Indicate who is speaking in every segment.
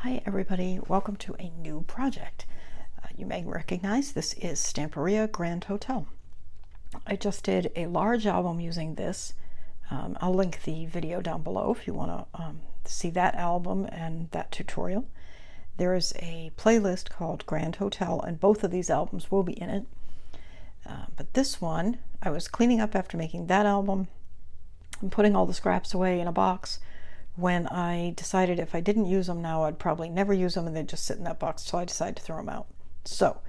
Speaker 1: Hi everybody, welcome to a new project. You may recognize this is Stamperia Grand Hotel. I just did a large album using this. I'll link the video down below if you want to see that album and that tutorial. There is a playlist called Grand Hotel and both of these albums will be in it. But this one, I was cleaning up after making that album and putting all the scraps away in a box when I decided if I didn't use them now, I'd probably never use them and they'd just sit in that box, so I decided to throw them out. So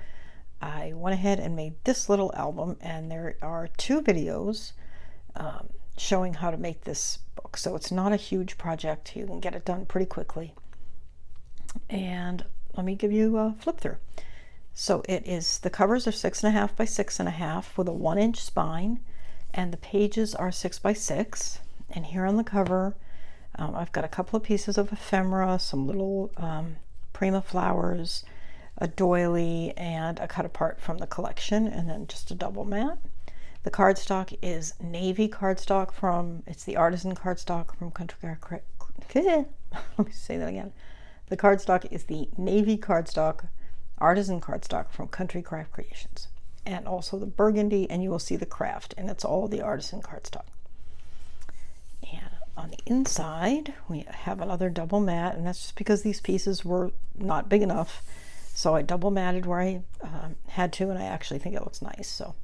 Speaker 1: I went ahead and made this little album, and there are two videos showing how to make this book. So it's not a huge project. You can get it done pretty quickly. And let me give you a flip through. So it is, the covers are 6.5 by 6.5 with a 1-inch spine, and the pages are 6 by 6. And here on the cover, I've got a couple of pieces of ephemera, some little prima flowers, a doily, and a cut apart from the collection, and then just a double mat. The cardstock is navy cardstock it's the artisan cardstock from let me say that again. The cardstock is the navy cardstock, artisan cardstock from Country Craft Creations, and also the burgundy, and you will see the craft, and it's all the artisan cardstock. And on the inside, we have another double mat, and that's just because these pieces were not big enough. So I double matted where I had to, and I actually think it looks nice. So,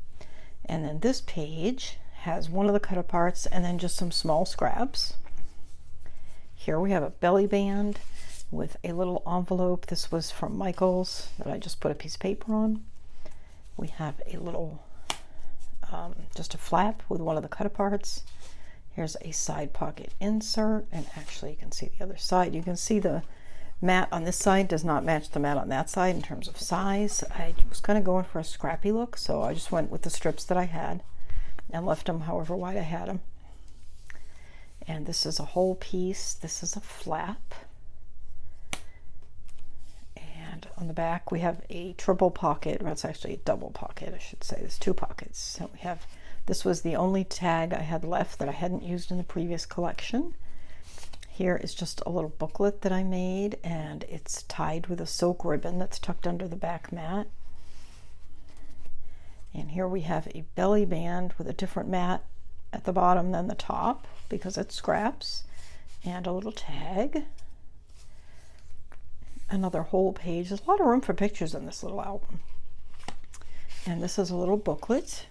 Speaker 1: and then this page has one of the cut aparts and then just some small scraps. Here we have a belly band with a little envelope. This was from Michael's that I just put a piece of paper on. We have a little, just a flap with one of the cut aparts. Here's a side pocket insert, and actually you can see the other side. You can see the mat on this side does not match the mat on that side in terms of size. I was kind of going for a scrappy look, so I just went with the strips that I had and left them however wide I had them. And this is a whole piece. This is a flap. And on the back we have a triple pocket. Well, it's actually a double pocket, I should say. There's two pockets. So we have, this was the only tag I had left that I hadn't used in the previous collection. Here is just a little booklet that I made, and it's tied with a silk ribbon that's tucked under the back mat. And here we have a belly band with a different mat at the bottom than the top because it scraps, and a little tag. Another whole page. There's a lot of room for pictures in this little album. And this is a little booklet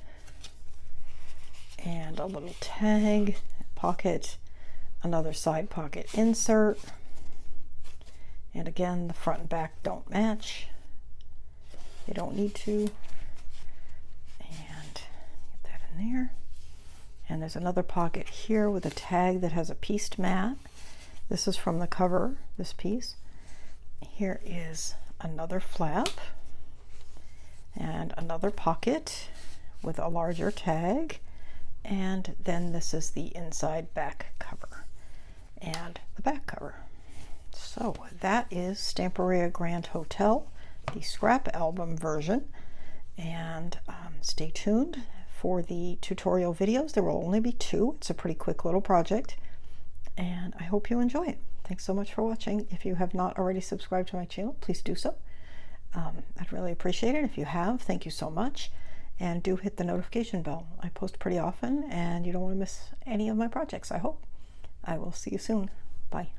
Speaker 1: and a little tag, pocket, another side pocket insert, and again the front and back don't match. They don't need to. And get that in there. And there's another pocket here with a tag that has a pieced mat. This is from the cover, this piece. Here is another flap and another pocket with a larger tag. And then this is the inside back cover and the back cover. So that is Stamperia Grand Hotel, the scrap album version. And stay tuned for the tutorial videos. There will only be 2. It's a pretty quick little project, and I hope you enjoy it. Thanks so much for watching. If you have not already subscribed to my channel, please do so. I'd really appreciate it if you have. Thank you so much. And do hit the notification bell. I post pretty often, and you don't want to miss any of my projects, I hope. I will see you soon. Bye.